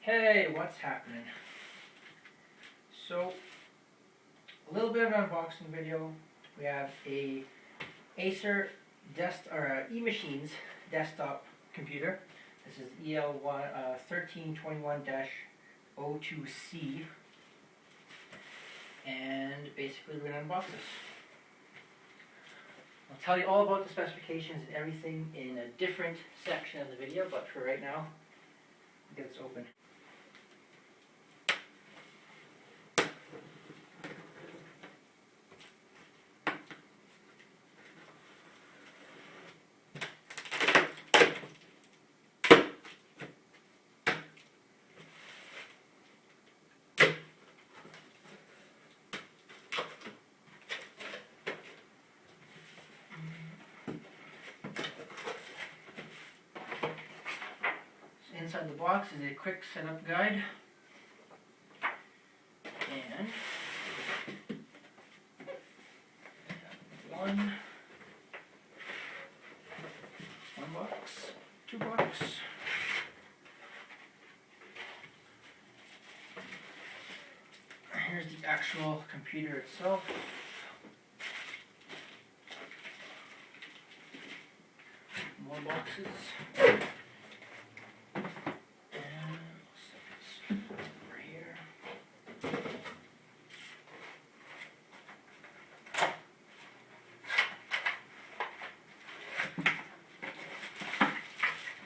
Hey, what's happening? So, a little bit of an unboxing video. We have a Acer eMachines desktop computer. This is EL1321-02C, and basically we're gonna unbox this. I'll tell you all about the specifications and everything in a different section of the video, but for right now, I'll get this open. Inside the box is a quick setup guide, and one box, two box, here's the actual computer itself. More boxes.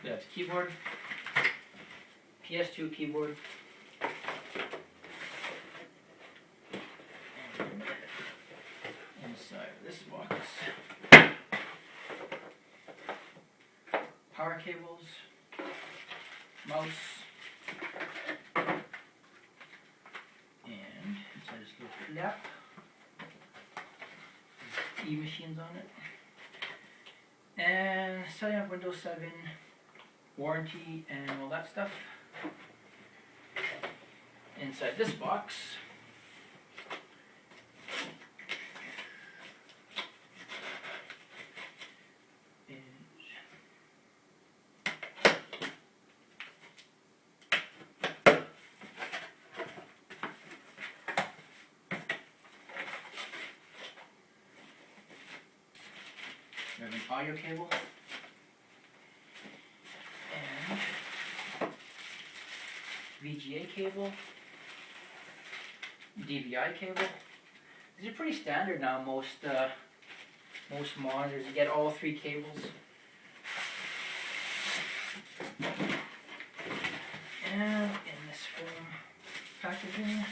We have the keyboard, PS2 keyboard, and inside this box, power cables, mouse, and inside this little flap, eMachines on it, and setting up Windows 7, warranty, and all that stuff. Inside this box is we have an audio cable. VGA cable, DVI cable. These are pretty standard now. Most monitors, you get all three cables. And in this foam packaging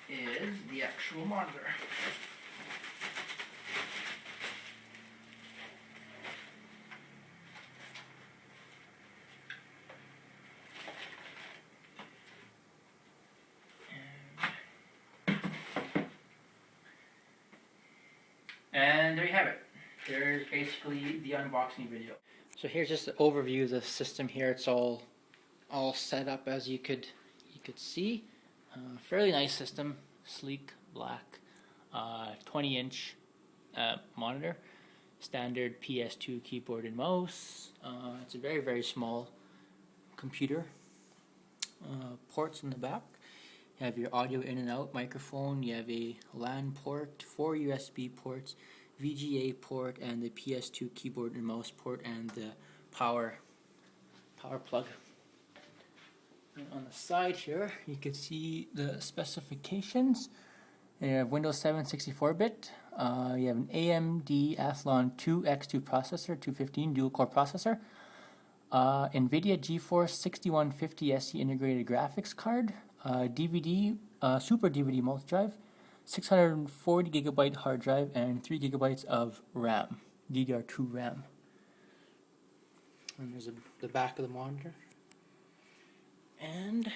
is the actual monitor. And there you have it. There's basically the unboxing video. So here's just an overview of the system here. It's all set up as you could see. Fairly nice system, sleek, black, 20-inch monitor, standard PS2 keyboard and mouse. It's a very, very small computer. Ports in the back. You have your audio in and out microphone, you have a LAN port, 4 USB ports, VGA port, and the PS2 keyboard and mouse port, and the power plug. And on the side here, you can see the specifications. You have Windows 7 64-bit, you have an AMD Athlon 2X2 processor, 215 dual-core processor, NVIDIA GeForce 6150 SE integrated graphics card, DVD, Super DVD multi-drive, 640 gigabyte hard drive, and 3 gigabytes of RAM, DDR2 RAM. And there's the back of the monitor. And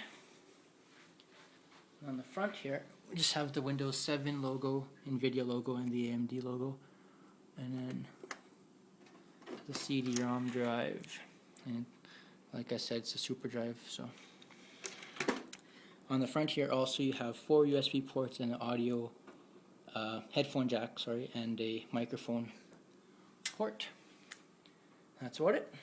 on the front here, we just have the Windows 7 logo, NVIDIA logo, and the AMD logo. And then the CD-ROM drive. And like I said, it's a super drive, so. On the front here also you have 4 USB ports and an audio headphone jack, and a microphone port. That's about it.